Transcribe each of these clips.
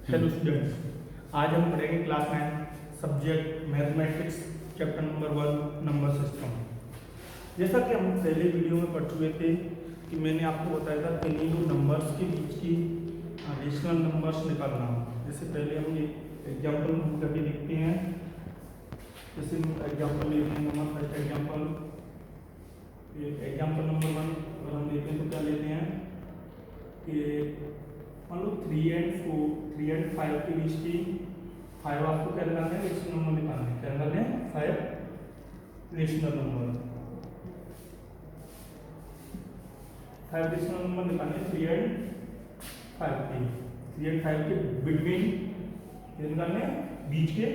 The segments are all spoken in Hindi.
हेलो स्टूडेंट्स, आज हम पढ़ेंगे class 9 subject mathematics chapter number 1 number system. जैसा कि हम पहले वीडियो में पढ़ चुके थे कि मैंने आपको बताया था कि इन्हीं नंबर्स के बीच की रेशनल नंबर्स निकालना। जैसे पहले हम ये एग्जाम्पल करके देखते हैं। जैसे एग्जाम्पल लेते हैं, नंबर फर्स्ट एग्जाम्पल नंबर 1 अगर हम लेते हैं तो क्या लेते हैं कि मान लो 3 and 5 के बीच की 5 आपको क्या निकालना है, रेशनल नंबर निकालना है। क्या निकालना है? 5 रेशनल नंबर। 5 रेशनल नंबर निकालने हैं 3 and 5 के। 3 and 5 के बिटवीन निकालने हैं, बीच के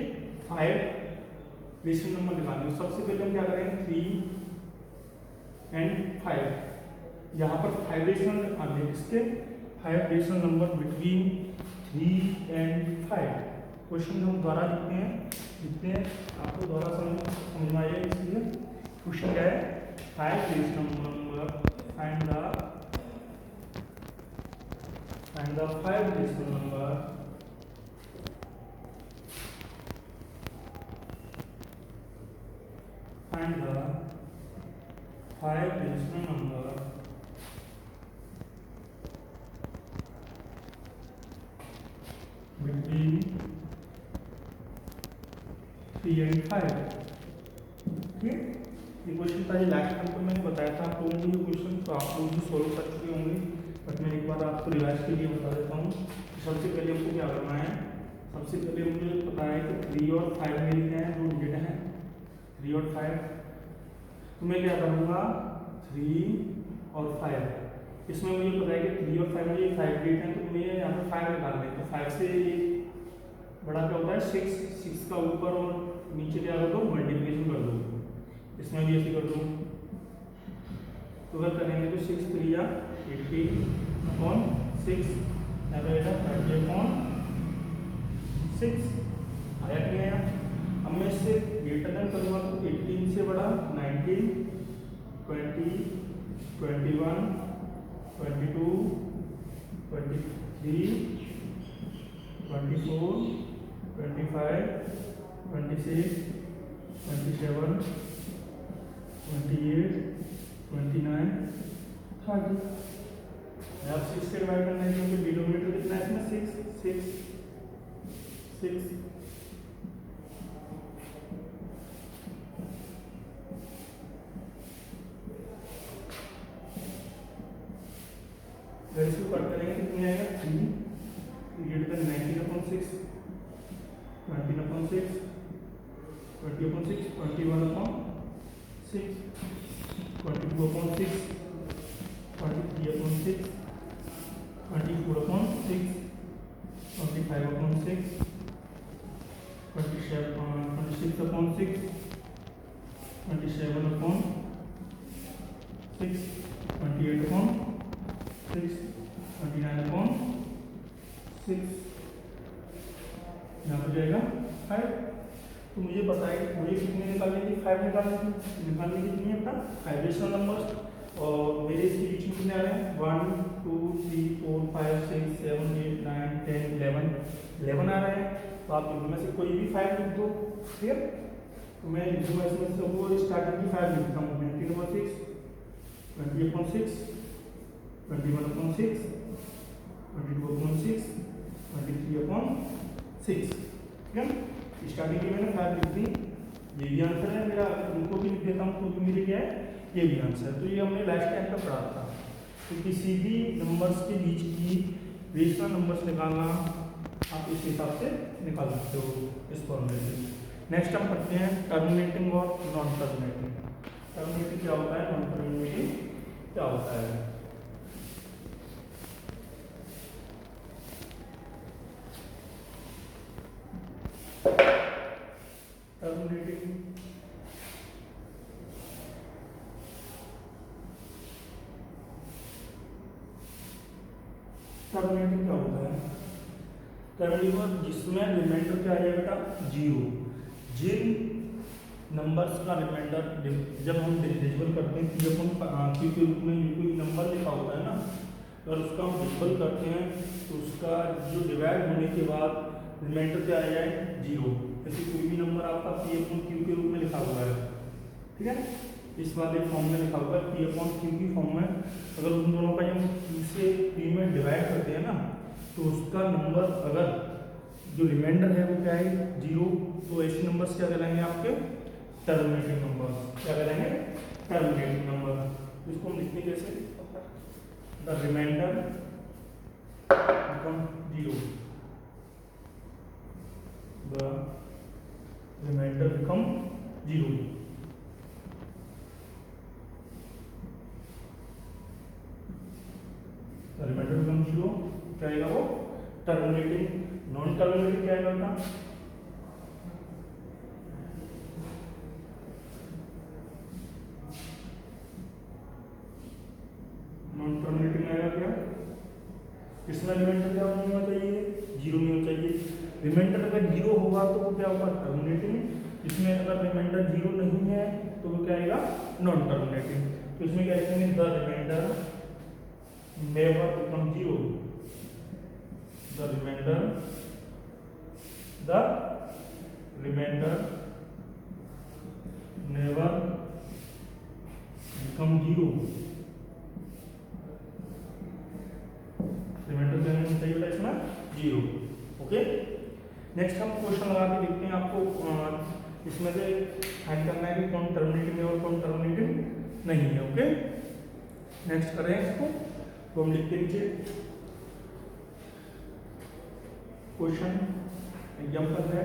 5 रेशनल नंबर निकालने। सबसे पहले हम क्या करेंगे, 3 and 5 यहाँ पर 5 रेशनल निकालने हैं। इसके 5 rational number between 3 and 5। Question हम द्वारा लिखते हैं, आपको द्वारा समझ में आएगा। इसलिए क्वेश्चन क्या है, 5 rational number, find the 5 rational number between 3 and 5। ठीक है, ये क्वेश्चन था। ये लास्ट टाइम को मैंने बताया था आप लोगों को ये क्वेश्चन, तो आप लोग भी सोल्व कर चुके होंगे, बट मैं एक बार आपको रिवाइज के लिए बता देता हूँ। सबसे पहले हमको क्या करना है, सबसे पहले मुझे पता है कि 3 और 5 मेरे क्या है, दो डिजिट हैं, 3 और 5। तो मैं क्या करूँगा, 3 और 5, इसमें मुझे पता है कि 3 और 5 में ये 5 डिजिट हैं, तो मैं यहाँ पर 5 निकाल दें। तो 5 से बड़ा क्या होता है 6 का ऊपर और नीचे क्या कर दो, मल्टीप्लिकेशन कर दो। इसमें भी ऐसे कर दो, तो अगर करेंगे तो 6 3 या 80/6 यहाँ पे आएगा 30/6 आया कि नहीं आया। अब मैं इससे ग्रेटर देन करूँगा तो 18 से बड़ा 19, 20, 21, 22, 23, 24, 25, 26, 27, 28, 29, 30। अब 6 से डिवाइड करना है क्योंकि डिनोमिनेटर कितना है इसमें, 6 इसको कट करेंगे कितनी आएगा, 3 ग्रेटर देन 19/6, 20/6, 20/6, 21/6, 22/6, 23/6, 24/6, 25/6, 26/6, 27/6, 28/6, 29/6, यहाँ पर जाएगा 5। तो मुझे पता है मुझे कितने निकालने की, 5 निकालने की कितनी है अपना 5 रेशनल नंबर्स। और मेरे इसके बीच में कितने आ रहे हैं, 1 2 3 4 5 6 7 8 9 10 11 आ रहे हैं। तो आप इनमें से कोई भी 5 लिख दो। ठीक है, तो मैं लिख दूँगा इसमें से वो स्टार्टिंग की 5 लिखता हूँ, 19/6, 20/6, 21/6, 22/6, 23/6। ठीक है, स्टार्टिंग की मैंने 5 लिख दी। ये भी आंसर है मेरा। उनको भी लिख देता हूँ तो भी मेरे क्या है, ये भी आंसर। तो ये हमने लास्ट टाइम का पढ़ा था। तो किसी भी नंबर्स के बीच की रेशनल नंबर्स निकालना आप इस हिसाब से निकाल सकते हो, इस फॉर्मूले से। नेक्स्ट हम पढ़ते हैं टर्मिनेटिंग और नॉन टर्मिनेटिंग। टर्मिनेटिंग क्या होता है, नॉन टर्मिनेटिंग क्या होता है। टर्मिनेटिंग क्या होता है, टर्मिनेटिंग जिसमें रिमाइंडर क्या है बेटा, 0। जिन नंबर्स का रिमाइंडर जब हम डिविजिबल करते हैं, क्यू के रूप में कोई नंबर लिखा होता है ना, अगर उसका हम डिफल करते हैं तो उसका जो डिवाइड होने के बाद रिमाइंडर क्या आ जाए 0। जैसे कोई भी नंबर आपका पी अपॉन क्यू के रूप में लिखा हुआ है, ठीक है, इस वाले फॉर्म में लिखा हुआ है पी अपॉन क्यू की फॉर्म में। अगर उन दोनों का हम क्यू से पी में डिवाइड करते हैं ना तो उसका नंबर अगर जो रिमाइंडर है वो क्या है 0, तो ऐसे नंबर क्या कहलाएंगे आपके टर्मिनेटिंग नंबर। क्या कहलाएंगे टर्मिनेटिंग नंबर। इसको हम लिखते कैसे, the remainder become 0, the remainder become 0। Remainder become 0 क्या आएगा वो टर्मिनेटिंग। नॉन टर्मिनेटिंग क्या आएगा बेटा, नॉन टर्मिनेटिंग आएगा क्या, इसमें रिमाइंडर क्या नहीं होना चाहिए 0 नहीं होना चाहिए। रिमाइंडर अगर 0 होगा तो वो क्या होगा टर्मिनेटिंग। इसमें अगर रिमाइंडर 0 नहीं है तो वो क्या आएगा नॉन टर्मिनेटिंग। तो इसमें क्या लिखेंगे the remainder never become 0, the remainder never become 0। Remainder क्या होना चाहिए बेटा इसमें 0। ओके, नेक्स्ट हम क्वेश्चन लगा के देखते हैं। आपको इसमें से फाइंड करना है कि कौन टर्मिनेटिंग है और कौन टर्मिनेटिंग नहीं है। ओके, नेक्स्ट करें इसको, तो हम लिखते नीचे क्वेश्चन एग्जाम्पल है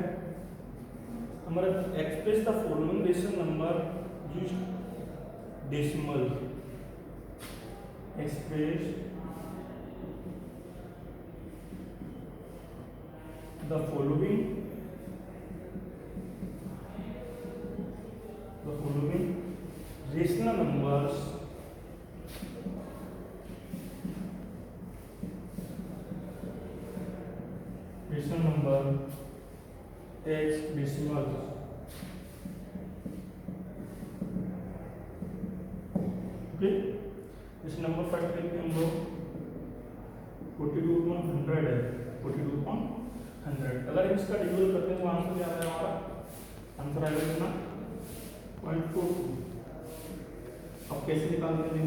हमारा express the following rational number use decimal. Express the following rational numbers as decimals। Okay, इस नंबर फर्स्ट देखते हैं हम लोग 42/100 है, 42/100। अगर इसका डिविजन करते हैं तो आंसर क्या आएगा हमारा, आंसर आएगा कितना 0.42। अब कैसे निकाल देंगे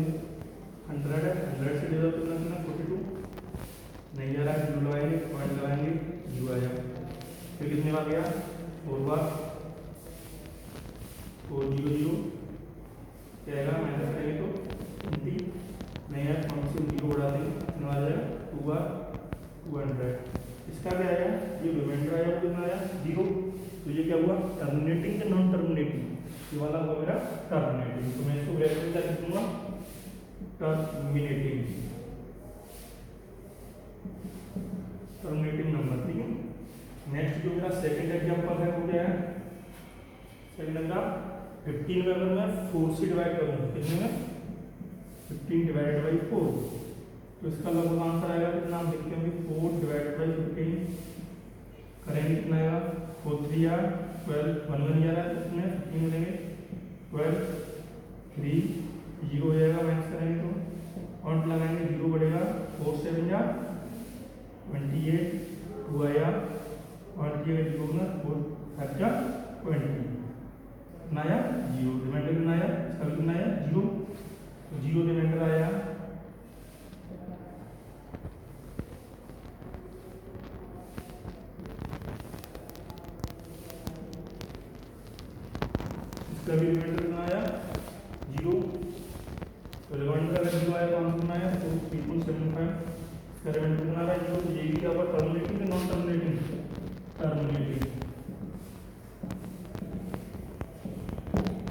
100 है, 100 से डिवाइड करना कितना 42 नहीं जा रहा है, जीरो लगाएंगे पॉइंट लगाएंगे 0 आ जाएगा। फिर कितने बार गया 4 बार 4 0 0 क्या आएगा माइनस करेंगे तो 20 नहीं है, कौन से 0 बढ़ा देंगे कितना आ जाएगा 2 बार 200। इसका क्या आया ये रिमाइंडर आया वो कितना आया 0। तो ये क्या हुआ टर्मिनेटिंग या नॉन टर्मिनेटिंग, ये वाला हुआ मेरा टर्मिनेटिंग। तो मैं इसको ब्रैकेट में क्या लिख दूंगा टर्मिनेटिंग नंबर। ठीक है, नेक्स्ट जो मेरा सेकंड एग्जांपल है वो क्या है, सेकंड मेरा 15 में अगर मैं 4 से डिवाइड करूँ कितने में 15 डिवाइडेड बाई 4 तो इसका लगभग आंसर आएगा कितना, हम लिखते हैं 4 डिवाइडेड बाई 15 करेंगे कितना आएगा 4 3 या 12 1 1 जा रहा है इसमें 15 मिलेंगे 12 3 0 हो जाएगा, माइनस करेंगे तो काउंट लगाएंगे 0 बढ़ेगा 4 7 या 28 2 आया और ये 0 ना 4 5 20 कितना आया 0। रिमाइंडर कितना आया इसका कितना आया 0, तो 0 रिमाइंडर आया। इसका भी रिमाइंडर कितना आया 0, तो रिमाइंडर अगर 0 आया तो आंसर कितना आया 3.75। इसका रिमाइंडर कितना आ रहा है 0, तो ये भी क्या हुआ टर्मिनेटिंग या non terminating, terminating.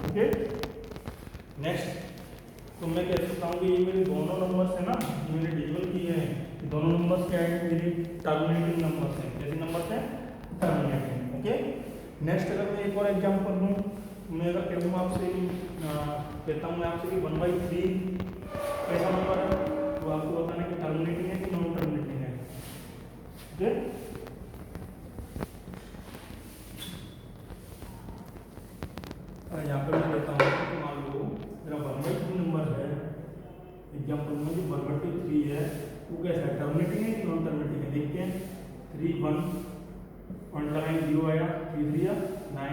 Okay, next तो मैं कह सकता हूँ कि ये मेरे दोनों नंबर्स है ना जो मैंने डिविजन किए हैं, ये दोनों नंबर्स क्या है मेरे टर्मिनेटिंग नंबर्स हैं। कैसे नंबर्स हैं टर्मिनेटिंग। ओके, नेक्स्ट अगर मैं एक और एग्जांपल दूँ, मैं अगर कहूँ आपसे कहता हूँ मैं आपसे कि 1/3 कैसा नंबर है तो आपको बताना है कि टर्मिनेटिंग है कि नॉन टर्मिनेटिंग है। ओके, यहाँ पर मैं कहता हूँ कि मान लो मेरा 1/3 नंबर है, एग्जाम्पल में जो 1/3 है देखते हैं 3 1 1 लगाएंगे 0 आया 3 3 9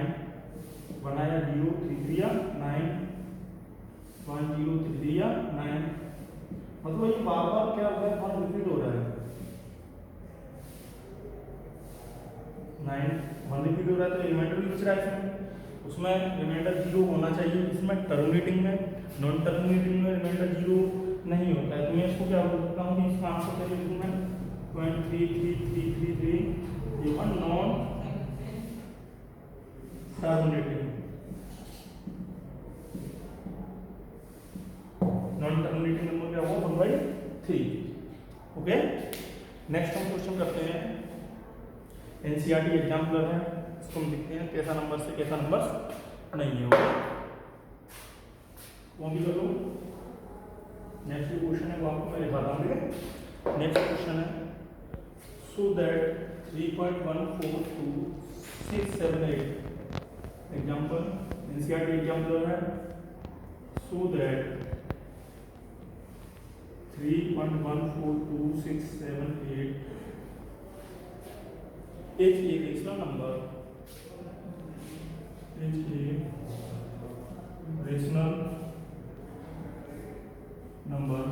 1 आया 0 3 3 9 1 0 3 3 9 मतलब ये बार बार क्या हो रहा है 1 रिपीट हो रहा है 9 1 रिपीट हो रहा है तो रिमाइंडर भी बच रहा है इसमें उसमें रिमाइंडर 0 होना चाहिए इसमें टर्मिनेटिंग में नॉन टर्मिनेटिंग में रिमाइंडर 0 नहीं होता है तो मैं इसको क्या बोल सकता हूँ कि इसका आंसर क्या लिखूँ मैं 0.33333 ये one non terminating non terminating number क्या हुआ 1/3 ओके। नेक्स्ट हम क्वेश्चन करते हैं एनसीईआरटी एग्जाम्पलर है इसको हम देखते हैं कैसा नंबर से कैसा नंबर नहीं है ओके वो भी कर लो। नेक्स्ट क्वेश्चन है वो आपको मैं लिखा दूंगी। नेक्स्ट क्वेश्चन है so that 3.14268 example NCERT exemplar है so that 3.14268 is a rational number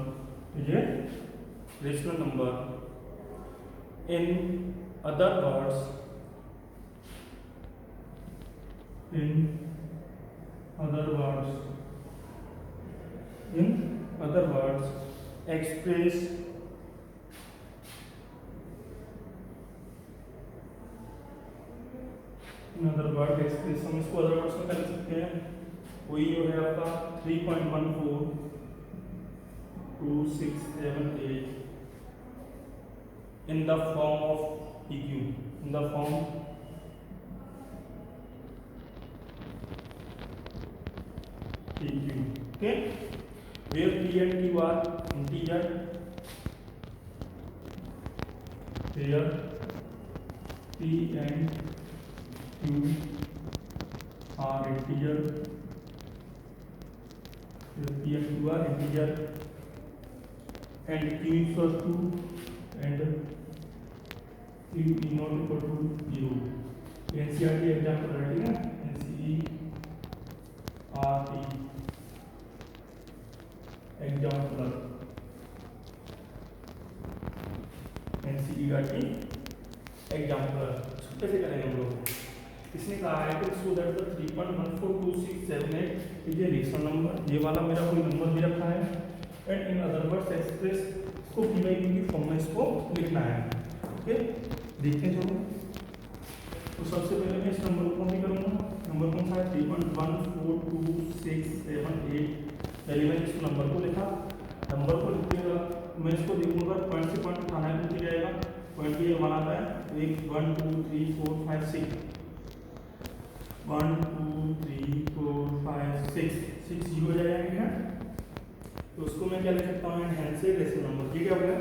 in other words express express हम इसको अदर वर्ड्स में कर सकते हैं वही जो है आपका 3.14268 in the form of PQ in the form PQ okay where P and Q are integer where P and Q are integer P and Q are integer and Q equals to and Q is not equal to 0 NCERT example है ठीक है NCERT एग्जाम्पल NCERT एग्जाम्पल कैसे करेंगे हम लोग इसने कहा है कि so that the 3.14268 is a rational number ये वाला मेरा कोई नंबर भी रखा है and in other words express इसको पी बाई क्यू की फॉर्म में इसको लिखना है ओके देखते हैं चलो तो सबसे पहले मैं इस नंबर को भी करूंगा नंबर कौन सा है 3.14268 पहले मैंने इस नंबर को लिखा नंबर को लिखिएगा मैं इसको देखूंगा पॉइंट से पॉइंट उठाना है तो जाएगा पॉइंट ये बनाता है 1 2 3 4 5 6 1 2 3 4 5 6 6 0 जाएगा तो उसको मैं क्या लिख सकता हूँ हैंड से रेशनल नंबर ये क्या हो गया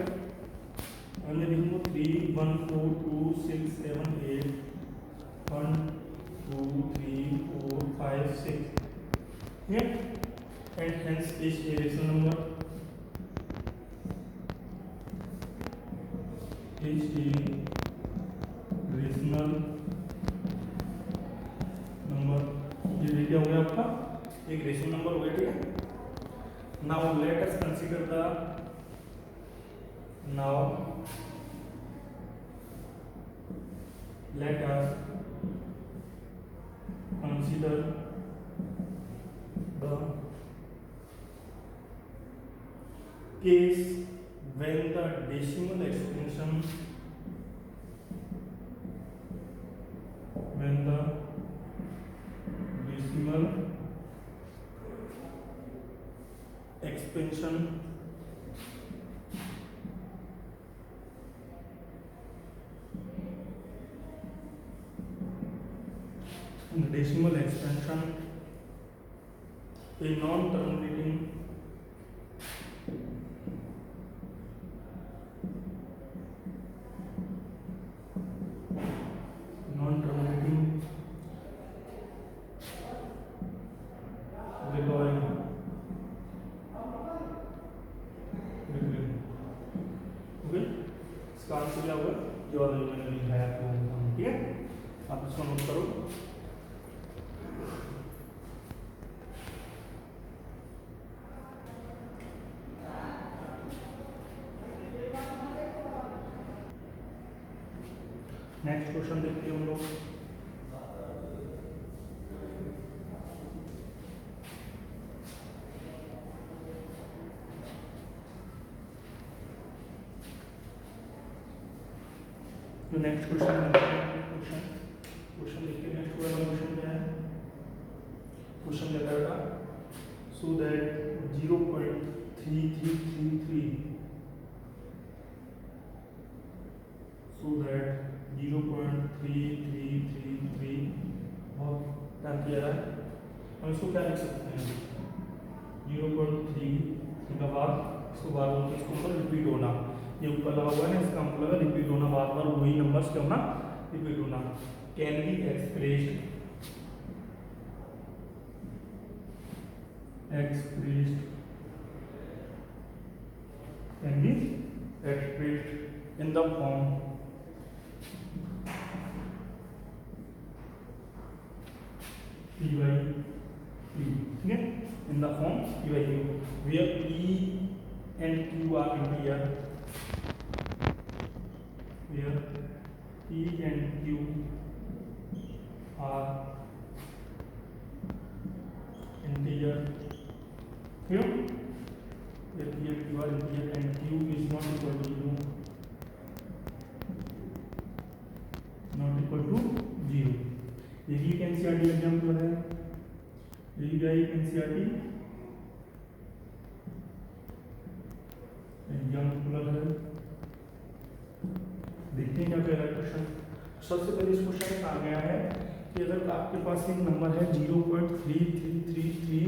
हमने लिखूंगा 3.14268 1 2 3 4 5 6 ठीक है and hence is a rational number is a rational number ये क्या हो गया आपका एक रेशनल नंबर हो गया ठीक है। Now let us consider the case when the decimal expansion a non-terminating recurring okay इसका आंसर क्या होगा आप इसको नोट करो। नेक्स्ट क्वेश्चन देखते हैं हम लोग। जो नेक्स्ट क्वेश्चन क्वेश्चन देखते हैं। नेक्स्ट वाला क्वेश्चन क्या है? क्वेश्चन क्या करेगा? सो दैट 0.3333 so that 0.3333 बहुत टाइम किया रहा है। हम इसको क्या लिख सकते हैं? 0.3 का बाद इसको बार बार इसको मतलब रिपीट होना, ये ऊपर लगा हुआ है ना, इसका मतलब है रिपीट होना, बार बार वही नंबर्स क्या होना, रिपीट होना। Can be expressed in the form P by Q, ठीक है, in the form P by Q where P and Q are integer, where P and Q are integer, here where P and Q are integer and Q is not equal to 0, not equal to 0। यही एनसीईआरटी एग्जाम्पल है, यही क्या एनसीईआरटी एग्जाम्पल है। देखते हैं क्या कह रहा है क्वेश्चन। सबसे पहले इस क्वेश्चन में कहा गया है कि अगर आपके पास एक नंबर है 0.3333,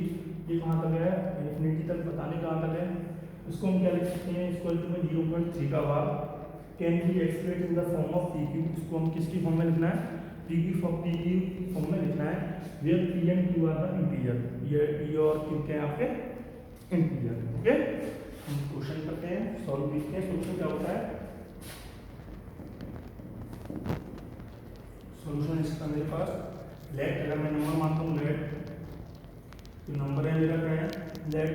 ये कहाँ तक है? इन्फिनिटी तक, पता नहीं कहाँ तक है। इसको हम क्या लिख सकते हैं? इक्वल टू में 0.3 का भाग can be expressed in the form of P Q. इसको हम किसकी फॉर्म में लिखना है? पी की फॉर्म में लिखना है where p and q are the integer. ये पी और क्यू क्या है आपके? इंटीजर। ओके, हम क्वेश्चन करते हैं, सॉल्व देखते हैं सोल्यूशन क्या होता है। सॉल्यूशन इसका मेरे पास लेट, अगर मैं नंबर मानता हूँ लेट, तो नंबर है मेरा क्या है? लेट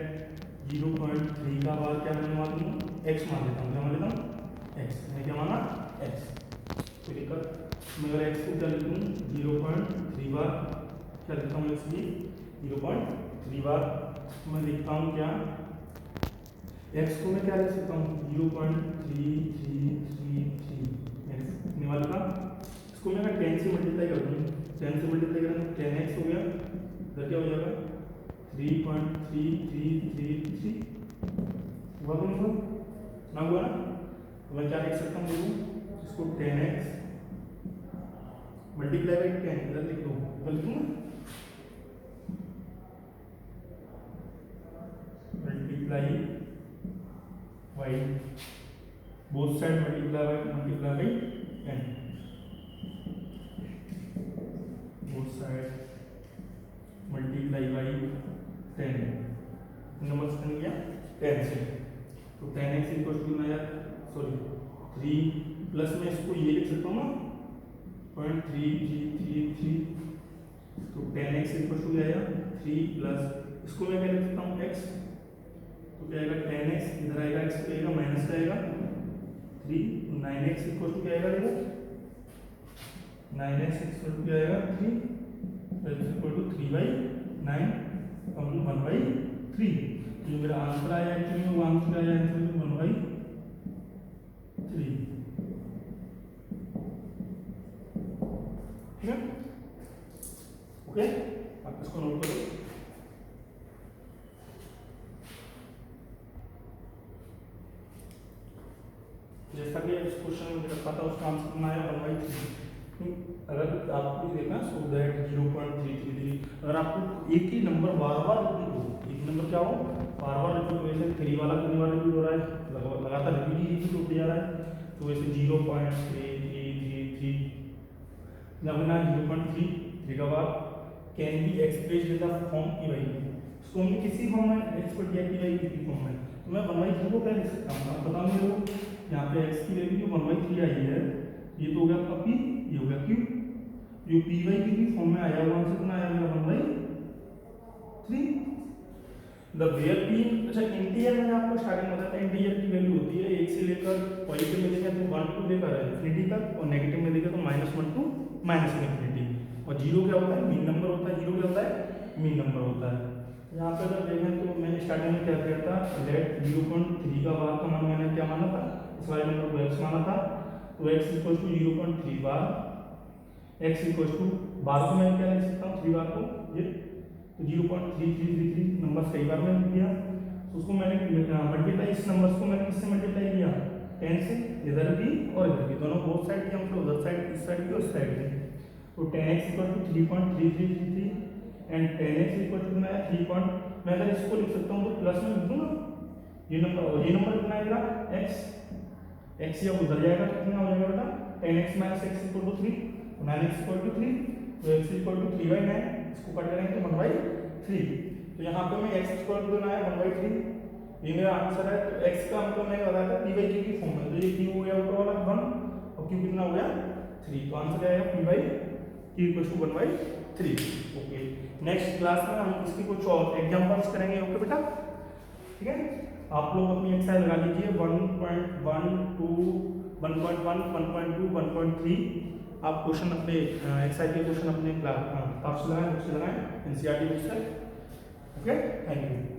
0.3 का बार क्या मैं मान लूँ? एक्स मान लेता हूँ। क्या मान लेता हूँ? एक्स। मैं क्या माना? एक्स। तो लिखकर मैं अगर एक्स को क्या लिख लूँ? 0.3 बार क्या लिखता हूँ? एक्स की 0.3 बार मैं लिखता हूँ क्या? एक्स को मैं क्या लिख सकता हूँ? 0.3333 एक्स लिखने वाला था। इसको मैं अगर 10 से मल्टीप्लाई कर दूँ, 10 से मल्टीप्लाई करें तो 10x हो गया, इधर क्या हो जाएगा? 3.3333 हुआ कि नहीं हुआ? ना हुआ ना? तो मैं क्या लिख सकता हूँ? देखो इसको 10x मल्टीप्लाई बाई 10 इधर लिख दो, इधर लिख दूँ multiply by both side multiply by 10, both side multiply by 10 number से गया 10 से, तो 10x इक्वल टू मैं सॉरी 3 प्लस में इसको ये लिख सकता हूँ ना 0.3333, तो 10x इक्वल टू क्या आएगा? 3 प्लस इसको मैं क्या लिख सकता हूँ? x, तो क्या आएगा? 10x इधर आएगा, x पे आएगा माइनस का आएगा 3, 9x इक्वल टू क्या आएगा? देखो 9x इक्वल टू क्या आएगा? 3 इक्वल टू 3/9 और 1/3। जो मेरा आंसर आया एक्चुअली वो आंसर आया एक्चुअली 1/3। ठीक है, ओके, आप इसको नोट करो। जैसा कि इस क्वेश्चन में रखा था उसका आंसर कितना आया? 1/3। अगर आपको देखना सो दैट 0.333, अगर आपको एक ही नंबर बार बार रिपीट हो, एक नंबर क्या हो बार बार रिपीट हो, वैसे 3 वाला कितनी बार रिपीट हो रहा है? लगातार रिपीट होते जा रहा है, तो वैसे 0.3333 नमूना 0.3 का बाद can be expressed in the form की वैल्यू। इसको हमने किसी फॉर्म में एक्सप्रेस किया की वैल्यू किसी फॉर्म में, तो मैं 1/3 को क्या लिख सकता हूँ? आप बताओ मेरे को, यहाँ पे x की वैल्यू जो 1/3 आई है, ये तो हो गया आपका p, ये हो गया q, जो पी वाई की भी फॉर्म में आया हुआ आंसर कितना आया हुआ 1/3 द वेयर पी। अच्छा इंटीजर मैंने आपको स्टार्टिंग में बताया था इंटीजर की वैल्यू होती है 1 से लेकर पॉजिटिव में देखें तो 1 टू लेकर इन्फिनिटी तक और नेगेटिव में देखें तो -1 टू -इन्फिनिटी। और जीरो क्या होता है मीन नंबर होता है, जीरो क्या होता है मीन नंबर होता है। यहाँ पे अगर देखें तो मैंने स्टार्टिंग में क्या किया था लेट 0.3 का बार का मान मैंने क्या माना था इस वाले नंबर को x माना था तो x equal to 0.3 bar x equal to bar को मैं क्या लिख सकता हूँ 3 बार को ये तो 0.3333 नंबर कई बार मैंने लिया तो उसको मैंने मल्टीप्लाई इस नंबर्स को मैंने किससे मल्टीप्लाई किया 10 से इधर भी और इधर भी दोनों बोथ साइड की मतलब उधर साइड इस साइड की और इस साइड की तो 10x equal to 3.3333 and 10x equal to मैं 3. मैं अगर इसको लिख सकता हूँ तो प्लस में लिख दूँ ना ये नंबर कितना आएगा x या उधर जाएगा तो कितना हो जाएगा बेटा 10x - x equal to 3 9x equal to 3 तो x इक्वल टू 3/9 इसको कट करेंगे तो 1/3 तो यहाँ पे मैं x इक्वल टू ना है 1/3 ये मेरा आंसर है। तो x का मतलब मैंने बताया था p/q की फॉर्म में तो ये q हो गया ऊपर वाला 1 और q कितना हो गया 3 तो आंसर आएगा p/q equal to 1/3। Okay next class में हम इसकी कुछ और एग्जांपल्स करेंगे। ओके बेटा ठीक है आप लोग अपनी एक्सरसाइज लगा लीजिए 1.1 2 1.1 1.2 1.3 आप क्वेश्चन अपने एक्सरसाइज के क्वेश्चन अपने किताब से लगाएं बुक से लगाएं एनसीईआरटी बुक से। Okay thank you.